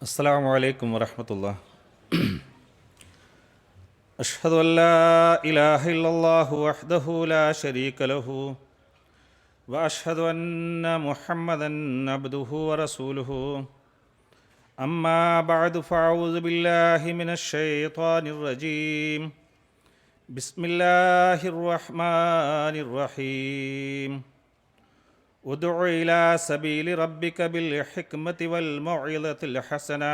السلام علیکم ورحمۃ اللہ۔ اشہد ان لا الہ الا اللہ وحدہ لا شریک لہ واشہد ان محمدا عبدہ ورسولہ۔ اما بعد فاعوذ باللہ من الشیطان الرجیم۔ بسم اللہ الرحمن الرحیم۔ ادع الى سبیل ربک بالحکمۃ والموعظۃ الحسنہ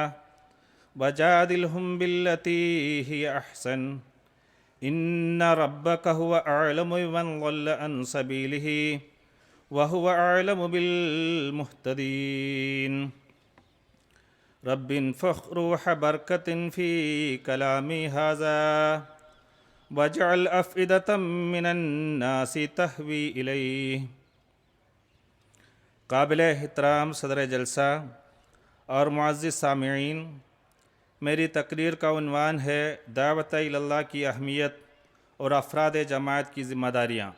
وجادلهم بالتي هي أحسن إن ربك هو أعلم بمن ضل عن سبيله وهو أعلم بالمهتدين۔ رب انفخ روح بركة في كلامي هذا واجعل أفئدة من الناس تهوي إليه۔ قابل احترام صدر جلسہ اور معزز سامعین، میری تقریر کا عنوان ہے دعوت اللہ کی اہمیت اور افراد جماعت کی ذمہ داریاں۔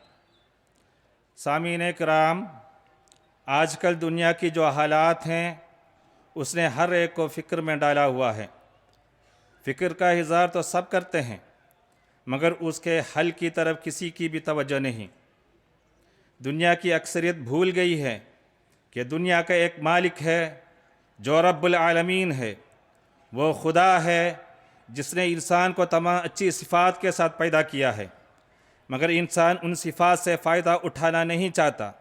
سامعین کرام، آج کل دنیا کی جو حالات ہیں اس نے ہر ایک کو فکر میں ڈالا ہوا ہے۔ فکر کا اظہار تو سب کرتے ہیں مگر اس کے حل کی طرف کسی کی بھی توجہ نہیں۔ دنیا کی اکثریت بھول گئی ہے کہ دنیا کا ایک مالک ہے جو رب العالمین ہے، وہ خدا ہے جس نے انسان کو تمام اچھی صفات کے ساتھ پیدا کیا ہے، مگر انسان ان صفات سے فائدہ اٹھانا نہیں چاہتا۔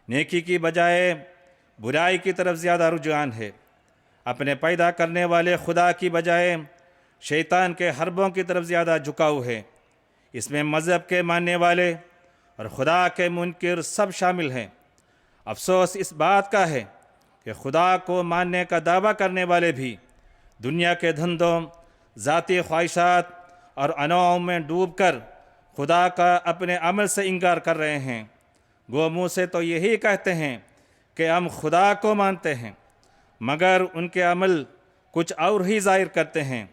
نیکی کی بجائے برائی کی طرف زیادہ رجحان ہے۔ اپنے پیدا کرنے والے خدا کی بجائے شیطان کے حربوں کی طرف زیادہ جھکاؤ ہے۔ اس میں مذہب کے ماننے والے اور خدا کے منکر سب شامل ہیں۔ افسوس اس بات کا ہے کہ خدا کو ماننے کا دعویٰ کرنے والے بھی دنیا کے دھندوں، ذاتی خواہشات اور انواع میں ڈوب کر خدا کا اپنے عمل سے انکار کر رہے ہیں۔ گو منہ سے تو یہی کہتے ہیں کہ ہم خدا کو مانتے ہیں، مگر ان کے عمل کچھ اور ہی ظاہر کرتے ہیں۔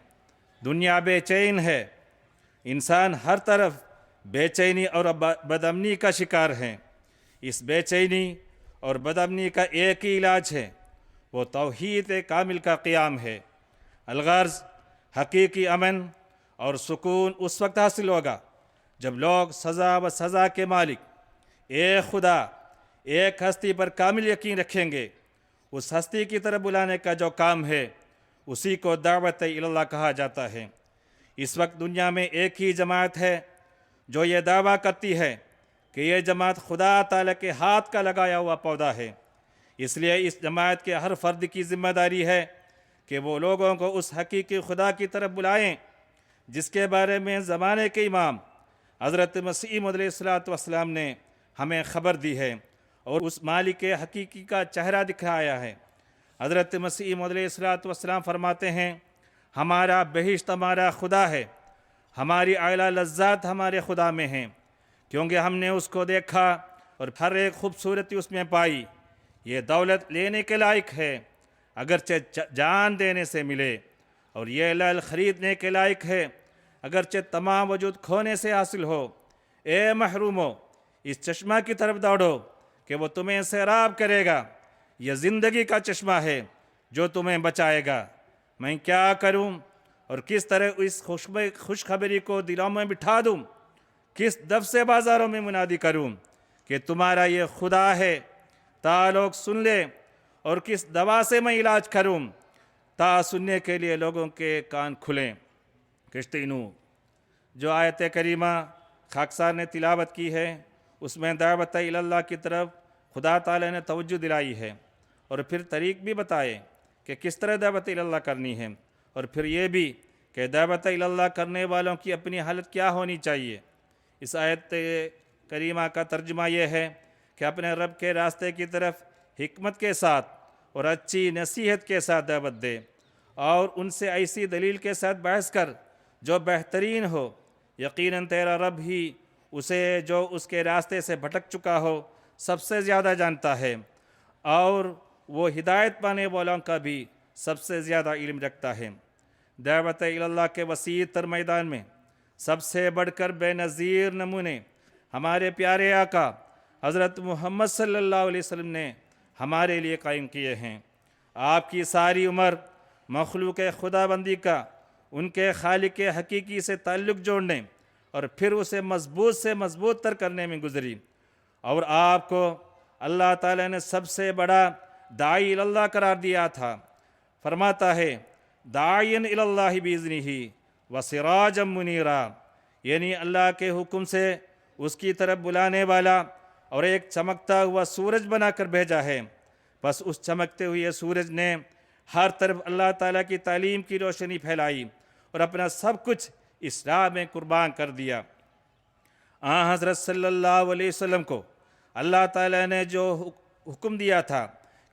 دنیا بے چین ہے، انسان ہر طرف بے چینی اور بدامنی کا شکار ہے۔ اس بے چینی اور بدامنی کا ایک ہی علاج ہے، وہ توحید کامل کا قیام ہے۔ الغرض حقیقی امن اور سکون اس وقت حاصل ہوگا جب لوگ سزا و سزا کے مالک ایک خدا، ایک ہستی پر کامل یقین رکھیں گے۔ اس ہستی کی طرف بلانے کا جو کام ہے اسی کو دعوت اللہ کہا جاتا ہے۔ اس وقت دنیا میں ایک ہی جماعت ہے جو یہ دعویٰ کرتی ہے کہ یہ جماعت خدا تعالیٰ کے ہاتھ کا لگایا ہوا پودا ہے۔ اس لیے اس جماعت کے ہر فرد کی ذمہ داری ہے کہ وہ لوگوں کو اس حقیقی خدا کی طرف بلائیں جس کے بارے میں زمانے کے امام حضرت مسیح موعود علیہ السلام نے ہمیں خبر دی ہے اور اس مالک حقیقی کا چہرہ دکھایا ہے۔ حضرت مسیح موعود علیہ السلام فرماتے ہیں، ہمارا بہشت ہمارا خدا ہے، ہماری اعلیٰ لذات ہمارے خدا میں ہیں، کیونکہ ہم نے اس کو دیکھا اور ہر ایک خوبصورتی اس میں پائی۔ یہ دولت لینے کے لائق ہے اگرچہ جان دینے سے ملے، اور یہ لعل خریدنے کے لائق ہے اگرچہ تمام وجود کھونے سے حاصل ہو۔ اے محرومو، اس چشمہ کی طرف دوڑو کہ وہ تمہیں سیراب کرے گا۔ یہ زندگی کا چشمہ ہے جو تمہیں بچائے گا۔ میں کیا کروں اور کس طرح اس خوشخبری کو دلوں میں بٹھا دوں؟ کس دف سے بازاروں میں منادی کروں کہ تمہارا یہ خدا ہے تا لوگ سن لے، اور کس دوا سے میں علاج کروں تا سننے کے لیے لوگوں کے کان کھلیں۔ کشتی نوح جو آیت کریمہ خاکسار نے تلاوت کی ہے اس میں دعوت اللہ کی طرف خدا تعالی نے توجہ دلائی ہے، اور پھر طریق بھی بتائے کہ کس طرح دعوت اللہ کرنی ہے، اور پھر یہ بھی کہ دعوت اللہ کرنے والوں کی اپنی حالت کیا ہونی چاہیے۔ اس آیت کریمہ کا ترجمہ یہ ہے کہ اپنے رب کے راستے کی طرف حکمت کے ساتھ اور اچھی نصیحت کے ساتھ دعوت دے، اور ان سے ایسی دلیل کے ساتھ بحث کر جو بہترین ہو۔ یقیناً تیرا رب ہی اسے جو اس کے راستے سے بھٹک چکا ہو سب سے زیادہ جانتا ہے، اور وہ ہدایت پانے والوں کا بھی سب سے زیادہ علم رکھتا ہے۔ دعوت اللہ کے وسیع تر میدان میں سب سے بڑھ کر بے نظیر نمونے ہمارے پیارے آقا حضرت محمد صلی اللہ علیہ وسلم نے ہمارے لیے قائم کیے ہیں۔ آپ کی ساری عمر مخلوق خدا بندی کا ان کے خالق حقیقی سے تعلق جوڑنے اور پھر اسے مضبوط سے مضبوط تر کرنے میں گزری، اور آپ کو اللہ تعالیٰ نے سب سے بڑا داعی اللہ قرار دیا تھا۔ فرماتا ہے داعین اللہ بإذنہ وسراجا منیرا، یعنی اللہ کے حکم سے اس کی طرف بلانے والا اور ایک چمکتا ہوا سورج بنا کر بھیجا ہے۔ بس اس چمکتے ہوئے سورج نے ہر طرف اللہ تعالیٰ کی تعلیم کی روشنی پھیلائی اور اپنا سب کچھ اصلاح میں قربان کر دیا۔ حضرت صلی اللہ علیہ وسلم کو اللہ تعالیٰ نے جو حکم دیا تھا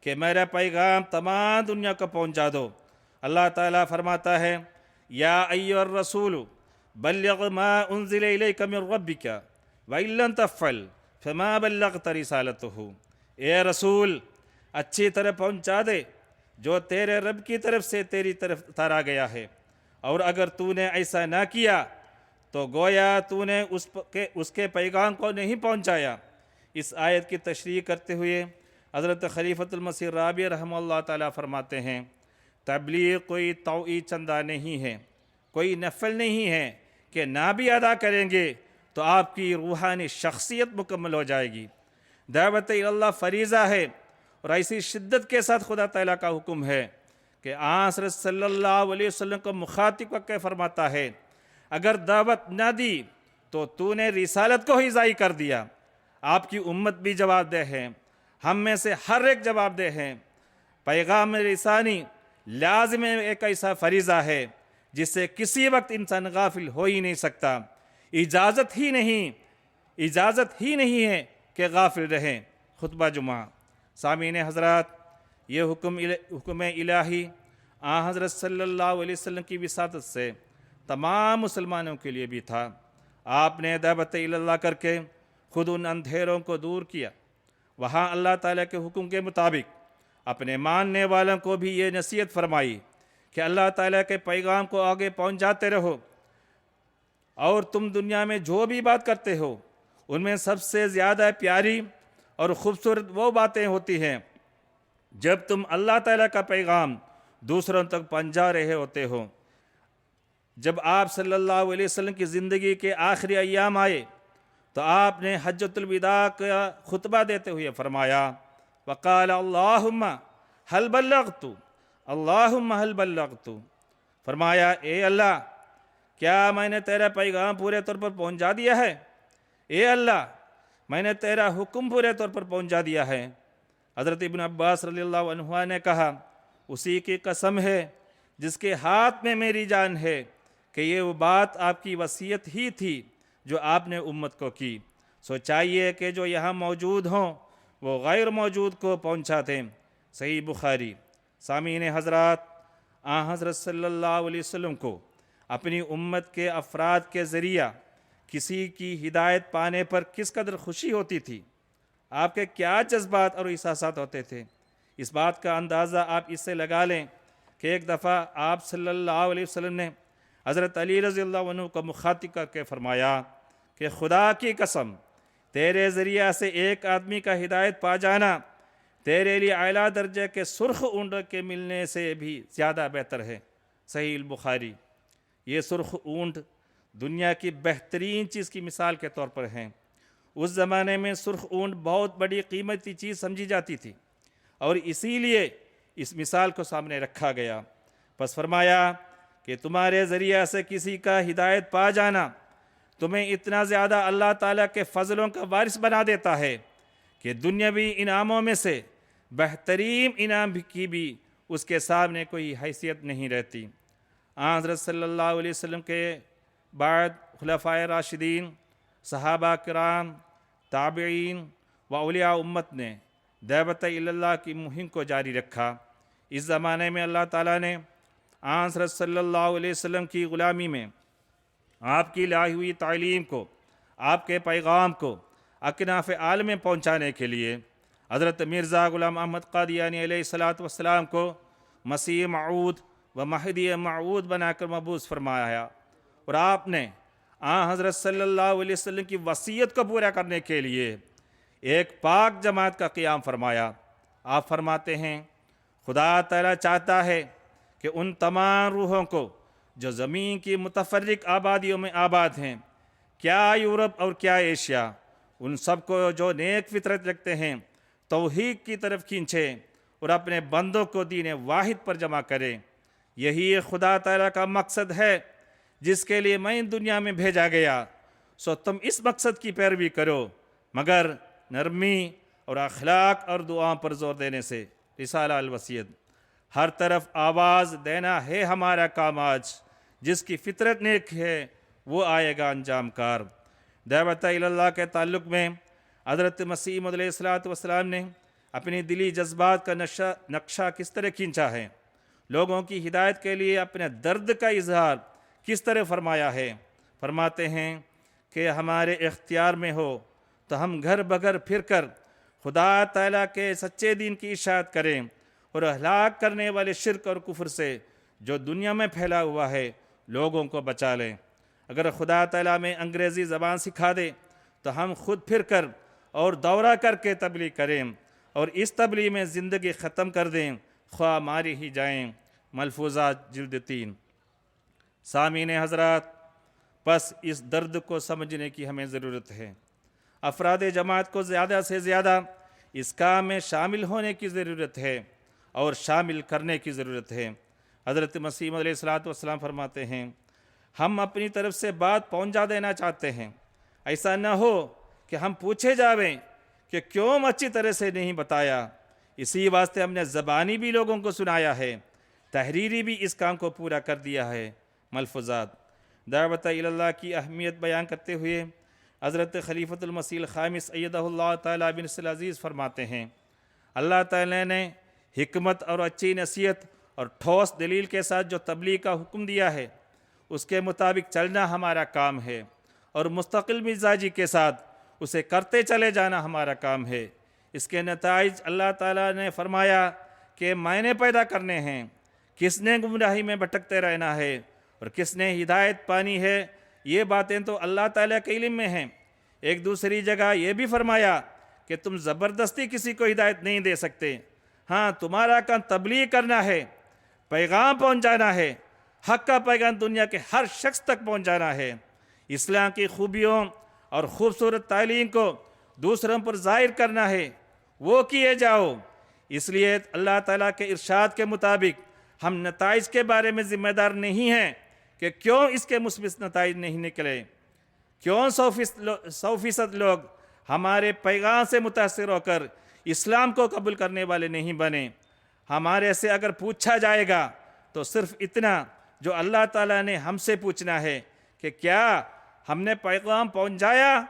کہ میرا پیغام تمام دنیا کو پہنچا دو، اللہ تعالیٰ فرماتا ہے یا ایھا الرسول بلغ ما انزل الیک من ربک وان لم تفعل فما بلغت رسالتہ، اے رسول اچھی طرح پہنچا دے جو تیرے رب کی طرف سے تیری طرف اتارا گیا ہے، اور اگر تو نے ایسا نہ کیا تو گویا تو نے اس کے پیغام کو نہیں پہنچایا۔ اس آیت کی تشریح کرتے ہوئے حضرت خلیفۃ المسیح رابع رحمہ اللہ تعالیٰ فرماتے ہیں تبلیغ کوئی طوعی چندہ نہیں ہے، کوئی نفل نہیں ہے کہ نہ بھی ادا کریں گے تو آپ کی روحانی شخصیت مکمل ہو جائے گی۔ دعوت اللہ فریضہ ہے، اور ایسی شدت کے ساتھ خدا تعالیٰ کا حکم ہے کہ حضرت صلی اللہ علیہ وسلم کو مخاطب کر کے فرماتا ہے اگر دعوت نہ دی تو نے رسالت کو ہی ضائع کر دیا۔ آپ کی امت بھی جواب دہ ہے، ہم میں سے ہر ایک جواب دہ ہے۔ پیغام رسانی لازم ایک ایسا فریضہ ہے جس سے کسی وقت انسان غافل ہو ہی نہیں سکتا، اجازت ہی نہیں ہے کہ غافل رہیں۔ خطبہ جمعہ۔ سامعین حضرات، یہ حکم الہی حضرت صلی اللہ علیہ وسلم کی وساطت سے تمام مسلمانوں کے لیے بھی تھا۔ آپ نے دعوت اللہ کر کے خود ان اندھیروں کو دور کیا، وہاں اللہ تعالیٰ کے حکم کے مطابق اپنے ماننے والوں کو بھی یہ نصیحت فرمائی کہ اللہ تعالیٰ کے پیغام کو آگے پہنچاتے رہو، اور تم دنیا میں جو بھی بات کرتے ہو ان میں سب سے زیادہ پیاری اور خوبصورت وہ باتیں ہوتی ہیں جب تم اللہ تعالیٰ کا پیغام دوسروں تک پہنچا رہے ہوتے ہو۔ جب آپ صلی اللہ علیہ وسلم کی زندگی کے آخری ایام آئے تو آپ نے حجۃ الوداع کا خطبہ دیتے ہوئے فرمایا وقال اللہم حل بلغت، اللہم حل بلغت، فرمایا اے اللہ کیا میں نے تیرا پیغام پورے طور پر پہنچا دیا ہے؟ اے اللہ میں نے تیرا حکم پورے طور پر پہنچا دیا ہے۔ حضرت ابن عباس رضی اللہ عنہ نے کہا اسی کی قسم ہے جس کے ہاتھ میں میری جان ہے کہ یہ وہ بات آپ کی وصیت ہی تھی جو آپ نے امت کو کی، سو چاہیے کہ جو یہاں موجود ہوں وہ غیر موجود کو پہنچا دیں۔ صحیح بخاری۔ سامعین حضرات، حضرت صلی اللہ علیہ وسلم کو اپنی امت کے افراد کے ذریعہ کسی کی ہدایت پانے پر کس قدر خوشی ہوتی تھی، آپ کے کیا جذبات اور احساسات ہوتے تھے، اس بات کا اندازہ آپ اس سے لگا لیں کہ ایک دفعہ آپ صلی اللہ علیہ وسلم نے حضرت علی رضی اللہ عنہ کو مخاطب کر کے فرمایا کہ خدا کی قسم تیرے ذریعہ سے ایک آدمی کا ہدایت پا جانا تیرے لیے اعلیٰ درجے کے سرخ اونٹ کے ملنے سے بھی زیادہ بہتر ہے۔ صحیح البخاری۔ یہ سرخ اونٹ دنیا کی بہترین چیز کی مثال کے طور پر ہیں۔ اس زمانے میں سرخ اونٹ بہت بڑی قیمتی چیز سمجھی جاتی تھی، اور اسی لیے اس مثال کو سامنے رکھا گیا۔ پس فرمایا کہ تمہارے ذریعہ سے کسی کا ہدایت پا جانا تمہیں اتنا زیادہ اللہ تعالیٰ کے فضلوں کا وارث بنا دیتا ہے کہ دنیاوی انعاموں میں سے بہترین انعام کی بھی اس کے سامنے کوئی حیثیت نہیں رہتی۔ حضرت صلی اللہ علیہ وسلم کے بعد خلفائے راشدین، صحابہ کرام، تابعین و اولیاء امت نے دعوت اللہ کی مہم کو جاری رکھا۔ اس زمانے میں اللہ تعالیٰ نے حضرت صلی اللہ علیہ وسلم کی غلامی میں آپ کی لائی ہوئی تعلیم کو، آپ کے پیغام کو اکناف عالم میں پہنچانے کے لیے حضرت مرزا غلام احمد قادیانی علیہ السلام کو مسیح موعود و مہدی موعود بنا کر مبعوث فرمایا، اور آپ نے حضرت صلی اللہ علیہ وسلم کی وصیت کو پورا کرنے کے لیے ایک پاک جماعت کا قیام فرمایا۔ آپ فرماتے ہیں خدا تعالیٰ چاہتا ہے کہ ان تمام روحوں کو جو زمین کی متفرق آبادیوں میں آباد ہیں، کیا یورپ اور کیا ایشیا، ان سب کو جو نیک فطرت رکھتے ہیں توحید کی طرف کھینچے اور اپنے بندوں کو دین واحد پر جمع کرے۔ یہی خدا تعالیٰ کا مقصد ہے جس کے لیے میں دنیا میں بھیجا گیا، سو تم اس مقصد کی پیروی کرو، مگر نرمی اور اخلاق اور دعاؤں پر زور دینے سے۔ رسالہ الوصیت۔ ہر طرف آواز دینا ہے ہمارا کام آج، جس کی فطرت نیک ہے وہ آئے گا انجام کار۔ دعوت اللہ کے تعلق میں حضرت مسیح موعود علیہ السلام نے اپنی دلی جذبات کا نقشہ کس طرح کھینچا ہے، لوگوں کی ہدایت کے لیے اپنے درد کا اظہار کس طرح فرمایا ہے۔ فرماتے ہیں کہ ہمارے اختیار میں ہو تو ہم گھر بگھر پھر کر خدا تعالیٰ کے سچے دین کی اشاعت کریں اور ہلاک کرنے والے شرک اور کفر سے جو دنیا میں پھیلا ہوا ہے لوگوں کو بچا لیں۔ اگر خدا تعالیٰ میں انگریزی زبان سکھا دے تو ہم خود پھر کر اور دورہ کر کے تبلیغ کریں اور اس تبلیغ میں زندگی ختم کر دیں، خواہ ماری ہی جائیں۔ ملفوظات جلد 3۔ سامعین حضرات، بس اس درد کو سمجھنے کی ہمیں ضرورت ہے۔ افراد جماعت کو زیادہ سے زیادہ اس کام میں شامل ہونے کی ضرورت ہے اور شامل کرنے کی ضرورت ہے۔ حضرت مسیح علیہ السلام فرماتے ہیں، ہم اپنی طرف سے بات پہنچا دینا چاہتے ہیں، ایسا نہ ہو کہ ہم پوچھے جاویں کہ کیوں اچھی طرح سے نہیں بتایا۔ اسی واسطے ہم نے زبانی بھی لوگوں کو سنایا ہے، تحریری بھی اس کام کو پورا کر دیا ہے۔ ملفوظات۔ دعوت اللہ کی اہمیت بیان کرتے ہوئے حضرت خلیفۃ المسیح الخامس ایدہ اللہ تعالیٰ بن العزیز فرماتے ہیں، اللہ تعالیٰ نے حکمت اور اچھی نصیحت اور ٹھوس دلیل کے ساتھ جو تبلیغ کا حکم دیا ہے اس کے مطابق چلنا ہمارا کام ہے، اور مستقل مزاجی کے ساتھ اسے کرتے چلے جانا ہمارا کام ہے۔ اس کے نتائج اللہ تعالیٰ نے فرمایا کہ میں نے پیدا کرنے ہیں، کس نے گمراہی میں بھٹکتے رہنا ہے اور کس نے ہدایت پانی ہے، یہ باتیں تو اللہ تعالیٰ کے علم میں ہیں۔ ایک دوسری جگہ یہ بھی فرمایا کہ تم زبردستی کسی کو ہدایت نہیں دے سکتے، ہاں تمہارا کام تبلیغ کرنا ہے، پیغام پہنچانا ہے، حق کا پیغام دنیا کے ہر شخص تک پہنچانا ہے، اسلام کی خوبیوں اور خوبصورت تعلیم کو دوسروں پر ظاہر کرنا ہے، وہ کیے جاؤ۔ اس لیے اللہ تعالیٰ کے ارشاد کے مطابق ہم نتائج کے بارے میں ذمہ دار نہیں ہیں کہ کیوں اس کے مثبت نتائج نہیں نکلے، کیوں 100% لوگ ہمارے پیغام سے متاثر ہو کر اسلام کو قبول کرنے والے نہیں بنے۔ ہمارے سے اگر پوچھا جائے گا تو صرف اتنا جو اللہ تعالیٰ نے ہم سے پوچھنا ہے کہ کیا ہم نے پیغام پہنچایا،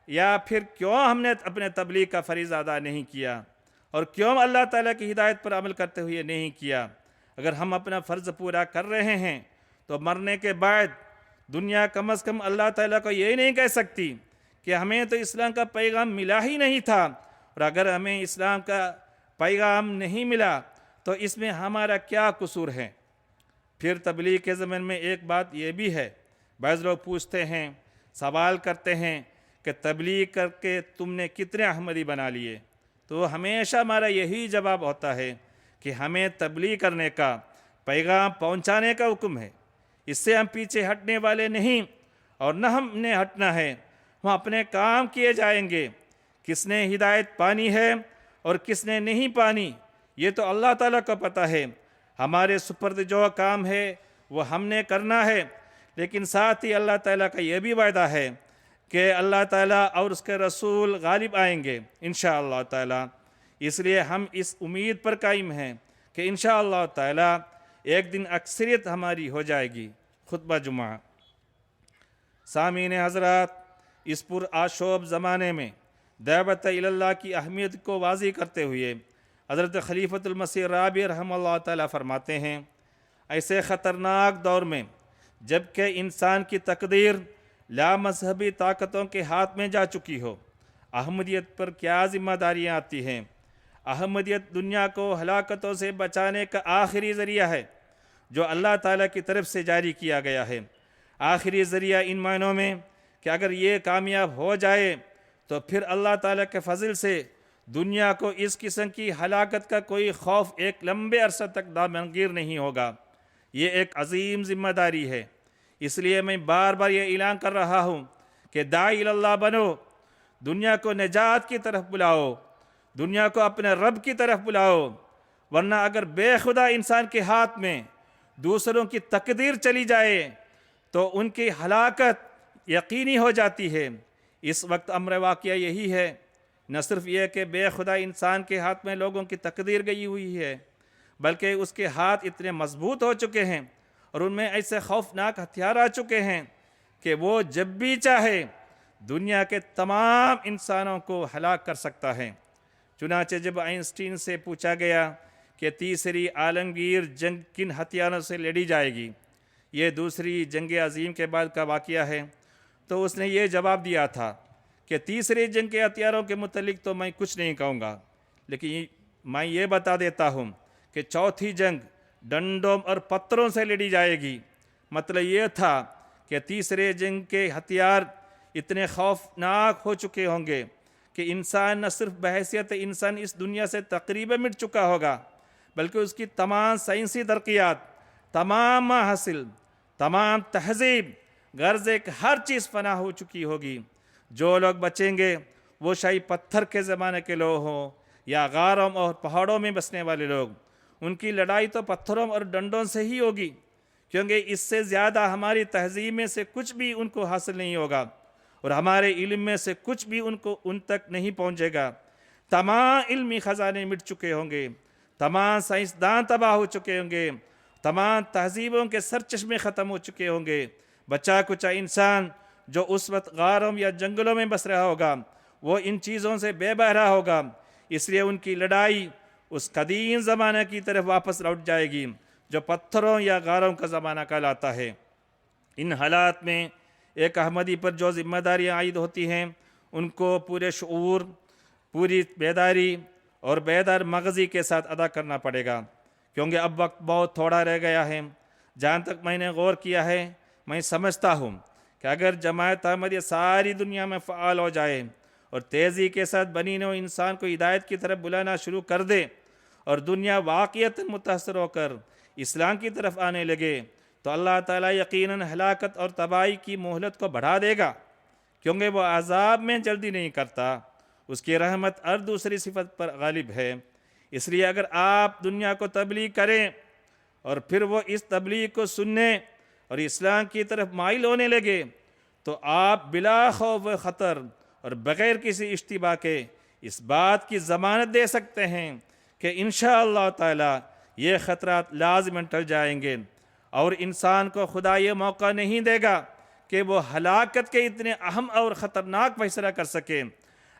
یا پھر کیوں ہم نے اپنے تبلیغ کا فریضہ ادا نہیں کیا، اور کیوں اللہ تعالیٰ کی ہدایت پر عمل کرتے ہوئے نہیں کیا۔ اگر ہم اپنا فرض پورا کر رہے ہیں تو مرنے کے بعد دنیا کم از کم اللہ تعالیٰ کو یہ نہیں کہہ سکتی کہ ہمیں تو اسلام کا پیغام ملا ہی نہیں تھا، اور اگر ہمیں اسلام کا پیغام نہیں ملا تو اس میں ہمارا کیا قصور ہے۔ پھر تبلیغ کے ضمن میں ایک بات یہ بھی ہے، بعض لوگ پوچھتے ہیں، سوال کرتے ہیں کہ تبلیغ کر کے تم نے کتنے احمدی بنا لیے؟ تو ہمیشہ ہمارا یہی جواب ہوتا ہے کہ ہمیں تبلیغ کرنے کا، پیغام پہنچانے کا حکم ہے، اس سے ہم پیچھے ہٹنے والے نہیں، اور نہ ہم نے ہٹنا ہے، ہم اپنے کام کیے جائیں گے۔ کس نے ہدایت پانی ہے اور کس نے نہیں پانی یہ تو اللہ تعالیٰ کو پتہ ہے۔ ہمارے سپرد جو کام ہے وہ ہم نے کرنا ہے، لیکن ساتھ ہی اللہ تعالیٰ کا یہ بھی وعدہ ہے کہ اللہ تعالیٰ اور اس کے رسول غالب آئیں گے انشاءاللہ تعالیٰ۔ اس لیے ہم اس امید پر قائم ہیں کہ انشاءاللہ تعالیٰ ایک دن اکثریت ہماری ہو جائے گی۔ خطبہ جمعہ۔ سامعین حضرات، اس پر آشوب زمانے میں دعوت اللہ کی اہمیت کو واضح کرتے ہوئے حضرت خلیفۃ المسیح رابع رحمہ اللہ تعالیٰ فرماتے ہیں، ایسے خطرناک دور میں جبکہ انسان کی تقدیر لامذہبی طاقتوں کے ہاتھ میں جا چکی ہو، احمدیت پر کیا ذمہ داریاں آتی ہیں۔ احمدیت دنیا کو ہلاکتوں سے بچانے کا آخری ذریعہ ہے جو اللہ تعالیٰ کی طرف سے جاری کیا گیا ہے۔ آخری ذریعہ ان معنوں میں کہ اگر یہ کامیاب ہو جائے تو پھر اللہ تعالیٰ کے فضل سے دنیا کو اس قسم کی ہلاکت کا کوئی خوف ایک لمبے عرصہ تک دامنگیر نہیں ہوگا۔ یہ ایک عظیم ذمہ داری ہے۔ اس لیے میں بار بار یہ اعلان کر رہا ہوں کہ داعی اللہ بنو، دنیا کو نجات کی طرف بلاؤ، دنیا کو اپنے رب کی طرف بلاؤ، ورنہ اگر بے خدا انسان کے ہاتھ میں دوسروں کی تقدیر چلی جائے تو ان کی ہلاکت یقینی ہو جاتی ہے۔ اس وقت امر واقعہ یہی ہے، نہ صرف یہ کہ بے خدا انسان کے ہاتھ میں لوگوں کی تقدیر گئی ہوئی ہے، بلکہ اس کے ہاتھ اتنے مضبوط ہو چکے ہیں اور ان میں ایسے خوفناک ہتھیار آ چکے ہیں کہ وہ جب بھی چاہے دنیا کے تمام انسانوں کو ہلاک کر سکتا ہے۔ چنانچہ جب آئنسٹین سے پوچھا گیا کہ تیسری عالمگیر جنگ کن ہتھیاروں سے لڑی جائے گی، یہ دوسری جنگ عظیم کے بعد کا واقعہ ہے، تو اس نے یہ جواب دیا تھا کہ تیسری جنگ کے ہتھیاروں کے متعلق تو میں کچھ نہیں کہوں گا، لیکن میں یہ بتا دیتا ہوں کہ چوتھی جنگ ڈنڈوں اور پتھروں سے لڑی جائے گی۔ مطلب یہ تھا کہ تیسرے جنگ کے ہتھیار اتنے خوفناک ہو چکے ہوں گے کہ انسان نہ صرف بحیثیت انسان اس دنیا سے تقریباً مٹ چکا ہوگا، بلکہ اس کی تمام سائنسی ترقیات، تمام حاصل، تمام تہذیب، غرض ایک ہر چیز فنا ہو چکی ہوگی۔ جو لوگ بچیں گے وہ شاہی پتھر کے زمانے کے لوگ ہوں یا غاروں اور پہاڑوں میں بسنے والے لوگ، ان کی لڑائی تو پتھروں اور ڈنڈوں سے ہی ہوگی، کیونکہ اس سے زیادہ ہماری تہذیب میں سے کچھ بھی ان کو حاصل نہیں ہوگا اور ہمارے علم میں سے کچھ بھی ان تک نہیں پہنچے گا۔ تمام علمی خزانے مٹ چکے ہوں گے، تمام سائنسدان تباہ ہو چکے ہوں گے، تمام تہذیبوں کے سرچشمے ختم ہو چکے ہوں گے۔ بچا کچا انسان جو اس وقت غاروں یا جنگلوں میں بس رہا ہوگا وہ ان چیزوں سے بے بہرا ہوگا، اس لیے ان کی لڑائی اس قدیم زمانہ کی طرف واپس لوٹ جائے گی جو پتھروں یا غاروں کا زمانہ کہلاتا ہے۔ ان حالات میں ایک احمدی پر جو ذمہ داریاں عائد ہوتی ہیں ان کو پورے شعور، پوری بیداری اور بیدار مغزی کے ساتھ ادا کرنا پڑے گا، کیونکہ اب وقت بہت تھوڑا رہ گیا ہے۔ جہاں تک میں نے غور کیا ہے، میں سمجھتا ہوں کہ اگر جماعت احمدیہ ساری دنیا میں فعال ہو جائے اور تیزی کے ساتھ بنی نوع انسان کو ہدایت کی طرف بلانا شروع کر دے اور دنیا واقعتاً متاثر ہو کر اسلام کی طرف آنے لگے، تو اللہ تعالیٰ یقیناً ہلاکت اور تباہی کی مہلت کو بڑھا دے گا، کیونکہ وہ عذاب میں جلدی نہیں کرتا، اس کی رحمت ہر دوسری صفت پر غالب ہے۔ اس لیے اگر آپ دنیا کو تبلیغ کریں اور پھر وہ اس تبلیغ کو سننے اور اسلام کی طرف مائل ہونے لگے تو آپ بلا خوف و خطر اور بغیر کسی اشتباہ کے اس بات کی ضمانت دے سکتے ہیں کہ انشاءاللہ تعالی یہ خطرات لازماً ٹل جائیں گے اور انسان کو خدا یہ موقع نہیں دے گا کہ وہ ہلاکت کے اتنے اہم اور خطرناک فیصلہ کر سکے۔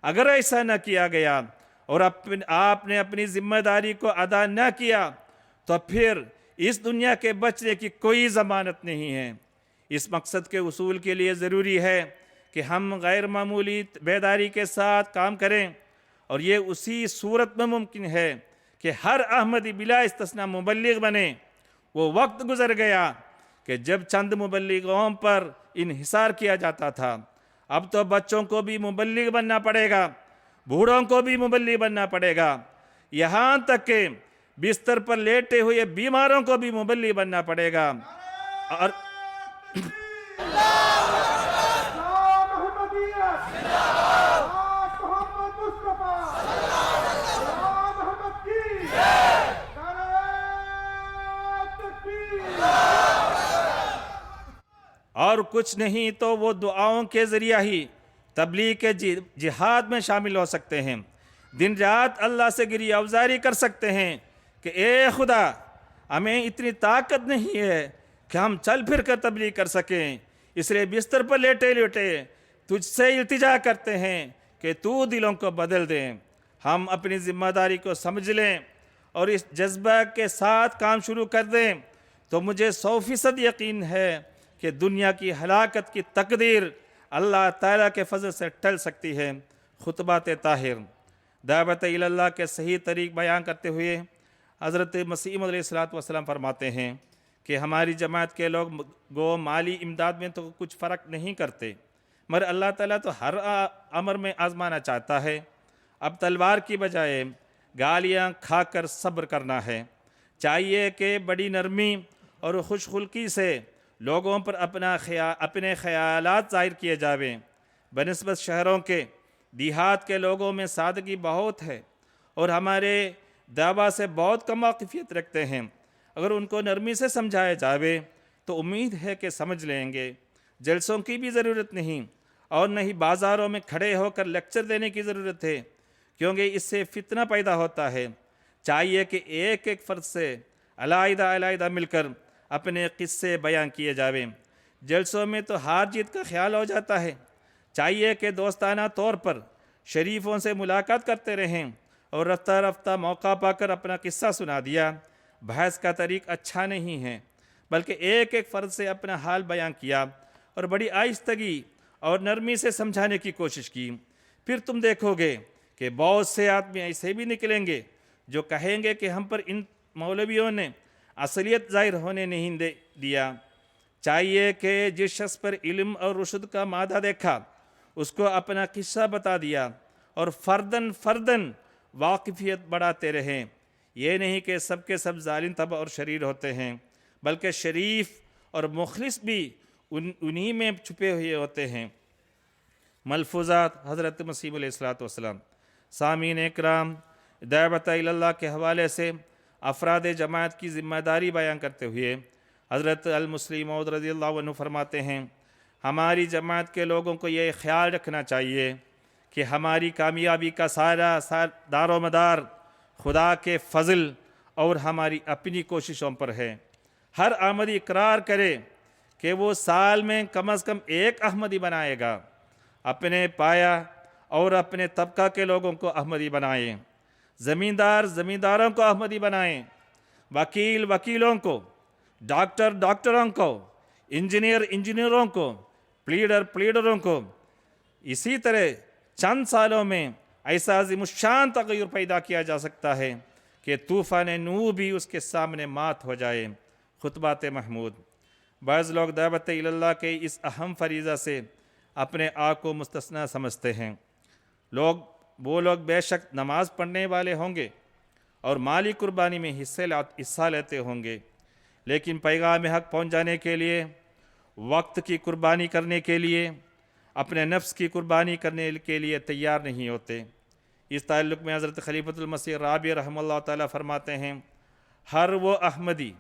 اگر ایسا نہ کیا گیا اور آپ نے اپنی ذمہ داری کو ادا نہ کیا تو پھر اس دنیا کے بچنے کی کوئی ضمانت نہیں ہے۔ اس مقصد کے حصول کے لیے ضروری ہے کہ ہم غیر معمولی بیداری کے ساتھ کام کریں، اور یہ اسی صورت میں ممکن ہے کہ ہر احمدی بلا استثناء مبلغ بنے۔ وہ وقت گزر گیا کہ جب چند مبلغوں پر انحصار کیا جاتا تھا، اب تو بچوں کو بھی مبلغ بننا پڑے گا، بوڑھوں کو بھی مبلغ بننا پڑے گا، یہاں تک کہ بستر پر لیٹے ہوئے بیماروں کو بھی مبلغ بننا پڑے گا۔ اور اور کچھ نہیں تو وہ دعاؤں کے ذریعہ ہی تبلیغ کے جہاد میں شامل ہو سکتے ہیں، دن رات اللہ سے گریہ افزاری کر سکتے ہیں کہ اے خدا، ہمیں اتنی طاقت نہیں ہے کہ ہم چل پھر کر تبلیغ کر سکیں، اس لیے بستر پر لیٹے لیٹے تجھ سے التجا کرتے ہیں کہ تو دلوں کو بدل دیں۔ ہم اپنی ذمہ داری کو سمجھ لیں اور اس جذبہ کے ساتھ کام شروع کر دیں تو مجھے 100% یقین ہے کہ دنیا کی ہلاکت کی تقدیر اللہ تعالیٰ کے فضل سے ٹل سکتی ہے۔ خطبات طاہر دعوت اللہ کے صحیح طریق بیان کرتے ہوئے حضرت مسیح موعود علیہ السلام فرماتے ہیں کہ ہماری جماعت کے لوگ گو مالی امداد میں تو کچھ فرق نہیں کرتے، مگر اللہ تعالیٰ تو ہر امر میں آزمانا چاہتا ہے۔ اب تلوار کی بجائے گالیاں کھا کر صبر کرنا ہے۔ چاہیے کہ بڑی نرمی اور خوش خلقی سے لوگوں پر اپنے خیالات ظاہر کیے جاویں۔ بنسبت شہروں کے، دیہات کے لوگوں میں سادگی بہت ہے اور ہمارے دعویٰ سے بہت کم واقفیت رکھتے ہیں۔ اگر ان کو نرمی سے سمجھایا جاوے تو امید ہے کہ سمجھ لیں گے۔ جلسوں کی بھی ضرورت نہیں اور نہ ہی بازاروں میں کھڑے ہو کر لیکچر دینے کی ضرورت ہے، کیونکہ اس سے فتنہ پیدا ہوتا ہے۔ چاہیے کہ ایک ایک فرد سے علیحدہ علیحدہ مل کر اپنے قصے بیان کیے جاویں۔ جلسوں میں تو ہار جیت کا خیال ہو جاتا ہے۔ چاہیے کہ دوستانہ طور پر شریفوں سے ملاقات کرتے رہیں اور رفتہ رفتہ موقع پا کر اپنا قصہ سنا دیا۔ بحث کا طریق اچھا نہیں ہے، بلکہ ایک ایک فرد سے اپنا حال بیان کیا اور بڑی آہستگی اور نرمی سے سمجھانے کی کوشش کی۔ پھر تم دیکھو گے کہ بہت سے آدمی ایسے بھی نکلیں گے جو کہیں گے کہ ہم پر ان مولویوں نے اصلیت ظاہر ہونے نہیں دیا۔ چاہیے کہ جس شخص پر علم اور رشد کا مادہ دیکھا اس کو اپنا قصہ بتا دیا اور فرداً فرداً واقفیت بڑھاتے رہیں۔ یہ نہیں کہ سب کے سب ظالم طبع اور شریر ہوتے ہیں، بلکہ شریف اور مخلص بھی انہی میں چھپے ہوئے ہوتے ہیں۔ ملفوظات حضرت مسیح علیہ السلام۔ سامعین اکرام، دعوت اللہ کے حوالے سے افراد جماعت کی ذمہ داری بیان کرتے ہوئے حضرت المسلم موعود رضی اللہ عنہ فرماتے ہیں، ہماری جماعت کے لوگوں کو یہ خیال رکھنا چاہیے کہ ہماری کامیابی کا سارا دار و مدار خدا کے فضل اور ہماری اپنی کوششوں پر ہے۔ ہر احمدی اقرار کرے کہ وہ سال میں کم از کم ایک احمدی بنائے گا۔ اپنے پایا اور اپنے طبقہ کے لوگوں کو احمدی بنائیں، زمیندار زمینداروں کو احمدی بنائیں، وکیل وکیلوں کو، ڈاکٹر ڈاکٹروں کو، انجینئر انجینئروں کو، پلیڈر پلیڈروں کو۔ اسی طرح چند سالوں میں ایسا عظیم الشان تغیر پیدا کیا جا سکتا ہے کہ طوفان نوح بھی اس کے سامنے مات ہو جائے۔ خطبات محمود۔ بعض لوگ دعوت اللہ کے اس اہم فریضہ سے اپنے آپ کو مستثنی سمجھتے ہیں۔ وہ لوگ بے شک نماز پڑھنے والے ہوں گے اور مالی قربانی میں حصہ لیتے ہوں گے، لیکن پیغام حق پہنچانے کے لیے، وقت کی قربانی کرنے کے لیے، اپنے نفس کی قربانی کرنے کے لیے تیار نہیں ہوتے۔ اس تعلق میں حضرت خلیفۃ المسیح رابع رحمہ اللہ تعالیٰ فرماتے ہیں، ہر وہ احمدی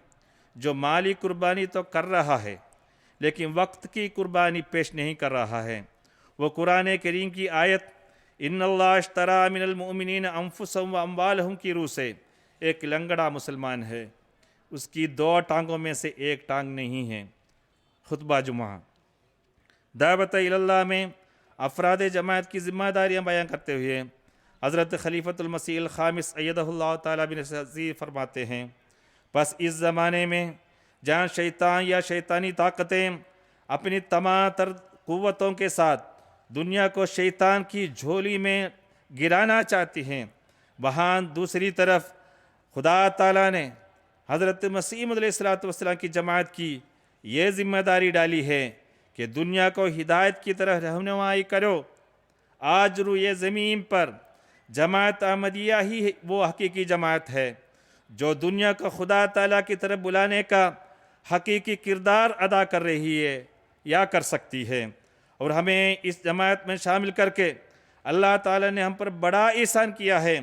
جو مالی قربانی تو کر رہا ہے لیکن وقت کی قربانی پیش نہیں کر رہا ہے، وہ قرآن کریم کی آیت ان اللہ اشتری من المؤمنین انفسهم واموالهم کی روح سے ایک لنگڑا مسلمان ہے، اس کی دو ٹانگوں میں سے ایک ٹانگ نہیں ہے۔ خطبہ جمعہ۔ دعوت اللہ میں افراد جماعت کی ذمہ داریاں بیان کرتے ہوئے حضرت خلیفۃ المسیح الخامس ایدہ اللہ تعالیٰ بن عزیز فرماتے ہیں، پس اس زمانے میں جہاں شیطان یا شیطانی طاقتیں اپنی تمام تر قوتوں کے ساتھ دنیا کو شیطان کی جھولی میں گرانا چاہتی ہیں، وہاں دوسری طرف خدا تعالیٰ نے حضرت مسیح علیہ السلام کی جماعت کی یہ ذمہ داری ڈالی ہے کہ دنیا کو ہدایت کی طرح رہنمائی کرو۔ آج روئے زمین پر جماعت احمدیہ ہی وہ حقیقی جماعت ہے جو دنیا کو خدا تعالیٰ کی طرف بلانے کا حقیقی کردار ادا کر رہی ہے یا کر سکتی ہے، اور ہمیں اس جماعت میں شامل کر کے اللہ تعالیٰ نے ہم پر بڑا احسان کیا ہے،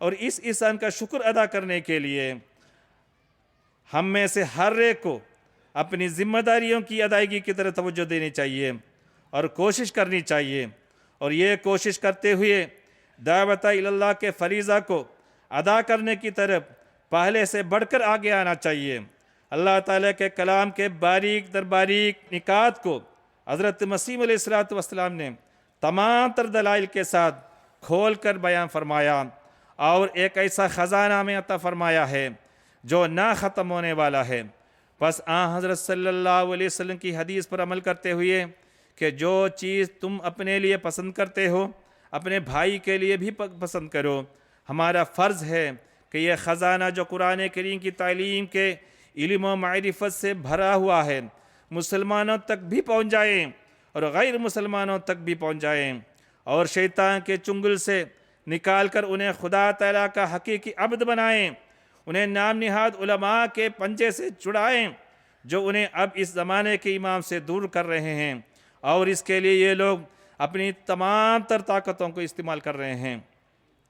اور اس احسان کا شکر ادا کرنے کے لیے ہم میں سے ہر ایک کو اپنی ذمہ داریوں کی ادائیگی کی طرف توجہ دینی چاہیے اور کوشش کرنی چاہیے، اور یہ کوشش کرتے ہوئے دعوت اللہ کے فریضہ کو ادا کرنے کی طرف پہلے سے بڑھ کر آگے آنا چاہیے۔ اللہ تعالیٰ کے کلام کے باریک در باریک نکات کو حضرت مسیح علیہ السلام نے تمام تر دلائل کے ساتھ کھول کر بیان فرمایا، اور ایک ایسا خزانہ میں عطا فرمایا ہے جو نہ ختم ہونے والا ہے۔ بس حضرت صلی اللہ علیہ وسلم کی حدیث پر عمل کرتے ہوئے کہ جو چیز تم اپنے لیے پسند کرتے ہو اپنے بھائی کے لیے بھی پسند کرو۔ ہمارا فرض ہے کہ یہ خزانہ جو قرآن کریم کی تعلیم کے علم و معرفت سے بھرا ہوا ہے مسلمانوں تک بھی پہنچ جائیں اور غیر مسلمانوں تک بھی پہنچ جائیں، اور شیطان کے چنگل سے نکال کر انہیں خدا تعالیٰ کا حقیقی عبد بنائیں، انہیں نام نہاد علماء کے پنجے سے چھڑائیں جو انہیں اب اس زمانے کے امام سے دور کر رہے ہیں، اور اس کے لیے یہ لوگ اپنی تمام تر طاقتوں کو استعمال کر رہے ہیں۔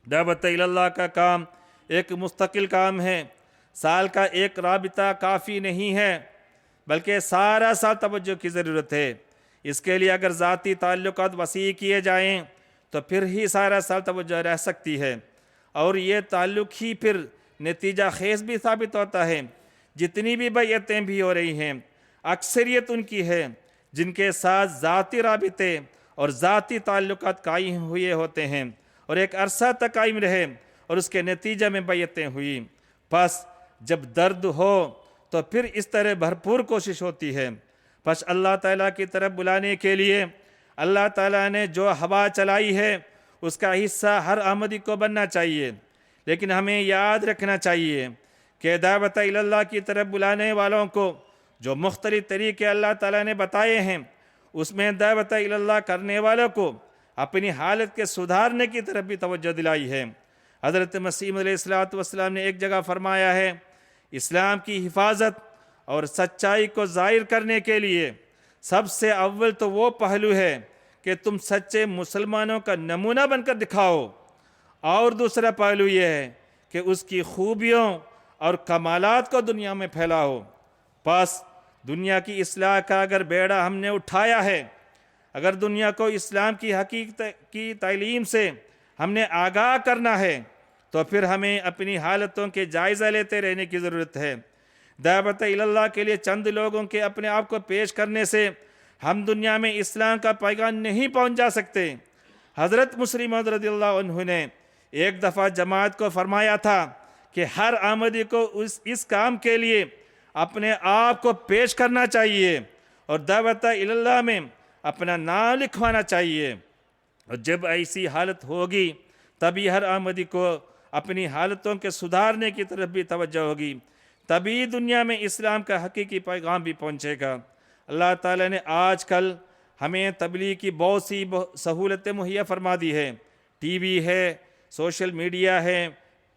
دعوت اللہ کا کام ایک مستقل کام ہے، سال کا ایک رابطہ کافی نہیں ہے، بلکہ سارا سال توجہ کی ضرورت ہے۔ اس کے لیے اگر ذاتی تعلقات وسیع کیے جائیں تو پھر ہی سارا سال توجہ رہ سکتی ہے، اور یہ تعلق ہی پھر نتیجہ خیز بھی ثابت ہوتا ہے۔ جتنی بھی بیعتیں بھی ہو رہی ہیں، اکثریت ان کی ہے جن کے ساتھ ذاتی رابطے اور ذاتی تعلقات قائم ہوئے ہوتے ہیں اور ایک عرصہ تک قائم رہے، اور اس کے نتیجے میں بیعتیں ہوئی۔ پس جب درد ہو تو پھر اس طرح بھرپور کوشش ہوتی ہے۔ پس اللہ تعالیٰ کی طرف بلانے کے لیے اللہ تعالیٰ نے جو ہوا چلائی ہے اس کا حصہ ہر احمدی کو بننا چاہیے، لیکن ہمیں یاد رکھنا چاہیے کہ دعوت اللہ کی طرف بلانے والوں کو جو مختلف طریقے اللہ تعالیٰ نے بتائے ہیں، اس میں دعوت اللہ کرنے والوں کو اپنی حالت کے سدھارنے کی طرف بھی توجہ دلائی ہے۔ حضرت مسیح علیہ السلام نے ایک جگہ فرمایا ہے، اسلام کی حفاظت اور سچائی کو ظاہر کرنے کے لیے سب سے اول تو وہ پہلو ہے کہ تم سچے مسلمانوں کا نمونہ بن کر دکھاؤ، اور دوسرا پہلو یہ ہے کہ اس کی خوبیوں اور کمالات کو دنیا میں پھیلاؤ۔ پس دنیا کی اصلاح کا اگر بیڑا ہم نے اٹھایا ہے، اگر دنیا کو اسلام کی حقیقت کی تعلیم سے ہم نے آگاہ کرنا ہے، تو پھر ہمیں اپنی حالتوں کے جائزہ لیتے رہنے کی ضرورت ہے۔ دعوت اللہ کے لیے چند لوگوں کے اپنے آپ کو پیش کرنے سے ہم دنیا میں اسلام کا پیغام نہیں پہنچا سکتے۔ حضرت مسلم موعود رضی اللہ عنہ نے ایک دفعہ جماعت کو فرمایا تھا کہ ہر احمدی کو اس کام کے لیے اپنے آپ کو پیش کرنا چاہیے اور دعوت اللہ میں اپنا نام لکھوانا چاہیے، اور جب ایسی حالت ہوگی تبھی ہر احمدی کو اپنی حالتوں کے سدھارنے کی طرف بھی توجہ ہوگی، تبھی دنیا میں اسلام کا حقیقی پیغام بھی پہنچے گا۔ اللہ تعالیٰ نے آج کل ہمیں تبلیغ کی بہت سی سہولتیں مہیا فرما دی ہے۔ ٹی وی ہے، سوشل میڈیا ہے،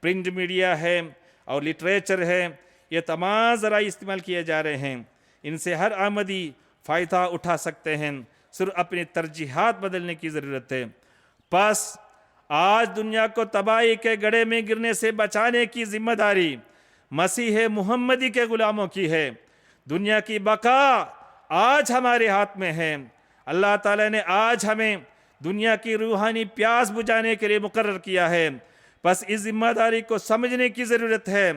پرنٹ میڈیا ہے اور لٹریچر ہے، یہ تمام ذرائع استعمال کیے جا رہے ہیں۔ ان سے ہر احمدی فائدہ اٹھا سکتے ہیں، صرف اپنی ترجیحات بدلنے کی ضرورت ہے۔ پس آج دنیا کو تباہی کے گڑھے میں گرنے سے بچانے کی ذمہ داری مسیح محمدی کے غلاموں کی ہے۔ دنیا کی بقا آج ہمارے ہاتھ میں ہے۔ اللہ تعالیٰ نے آج ہمیں دنیا کی روحانی پیاس بجھانے کے لیے مقرر کیا ہے، بس اس ذمہ داری کو سمجھنے کی ضرورت ہے۔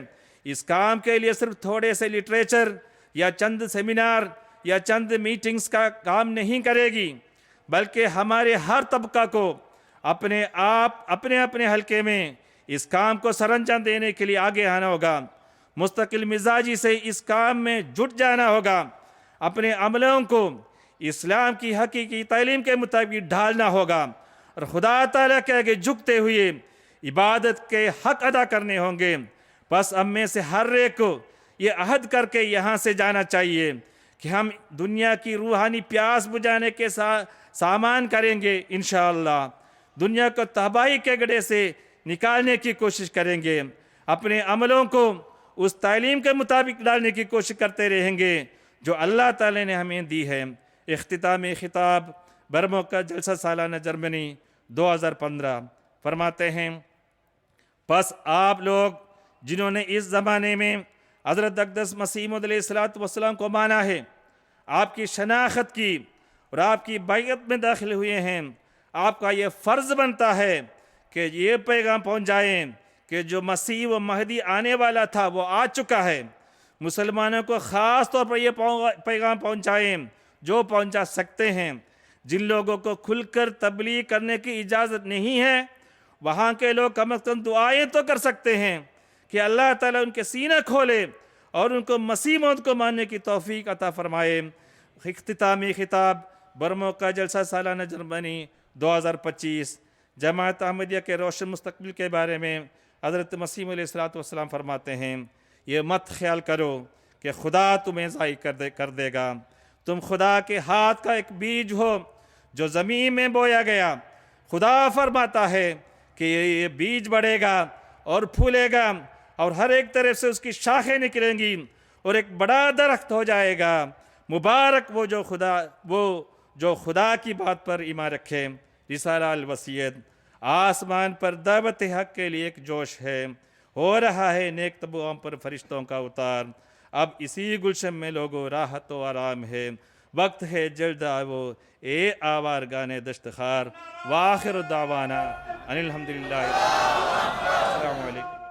اس کام کے لیے صرف تھوڑے سے لٹریچر یا چند سیمینار یا چند میٹنگز کا کام نہیں کرے گی، بلکہ ہمارے ہر طبقہ کو اپنے اپنے حلقے میں اس کام کو سر انجام دینے کے لیے آگے آنا ہوگا، مستقل مزاجی سے اس کام میں جٹ جانا ہوگا، اپنے عملوں کو اسلام کی حقیقی تعلیم کے مطابق ڈھالنا ہوگا، اور خدا تعالیٰ کے آگے جھکتے ہوئے عبادت کے حق ادا کرنے ہوں گے۔ بس ہم میں سے ہر ایک کو یہ عہد کر کے یہاں سے جانا چاہیے کہ ہم دنیا کی روحانی پیاس بجھانے کے سامان کریں گے، انشاءاللہ دنیا کو تباہی کے گڑھے سے نکالنے کی کوشش کریں گے، اپنے عملوں کو اس تعلیم کے مطابق ڈالنے کی کوشش کرتے رہیں گے جو اللہ تعالی نے ہمیں دی ہے۔ اختتامی خطاب برموکا جلسہ سالانہ جرمنی 2015 فرماتے ہیں، پس آپ لوگ جنہوں نے اس زمانے میں حضرت اقدس مسیح موعود علیہ السلام کو مانا ہے، آپ کی شناخت کی اور آپ کی بیعت میں داخل ہوئے ہیں، آپ کا یہ فرض بنتا ہے کہ یہ پیغام پہنچائیں کہ جو مسیح و مہدی آنے والا تھا وہ آ چکا ہے۔ مسلمانوں کو خاص طور پر یہ پیغام پہنچائیں جو پہنچا سکتے ہیں۔ جن لوگوں کو کھل کر تبلیغ کرنے کی اجازت نہیں ہے، وہاں کے لوگ کم از کم دعائیں تو کر سکتے ہیں کہ اللہ تعالیٰ ان کے سینہ کھولے اور ان کو مسیح موعود کو ماننے کی توفیق عطا فرمائے۔ اختتامی خطاب برموکا جلسہ سالانہ جرمنی 2025 جماعت احمدیہ کے روشن مستقبل کے بارے میں حضرت مسیح علیہ السلام فرماتے ہیں، یہ مت خیال کرو کہ خدا تمہیں ضائع کر دے گا، تم خدا کے ہاتھ کا ایک بیج ہو جو زمین میں بویا گیا۔ خدا فرماتا ہے کہ یہ بیج بڑھے گا اور پھولے گا اور ہر ایک طرف سے اس کی شاخیں نکلیں گی اور ایک بڑا درخت ہو جائے گا۔ مبارک وہ جو خدا کی بات پر ایمان رکھے۔ رسالہ الوصیت۔ آسمان پر دعوت حق کے لیے ایک جوش ہے، ہو رہا ہے نیک تبوؤں پر فرشتوں کا اتار۔ اب اسی گلشن میں لوگوں راحت و آرام ہے، وقت ہے جلد آؤ اے آوارگان دشت خار۔ وآخر دعوانا ان الحمدللہ۔ السلام علیکم۔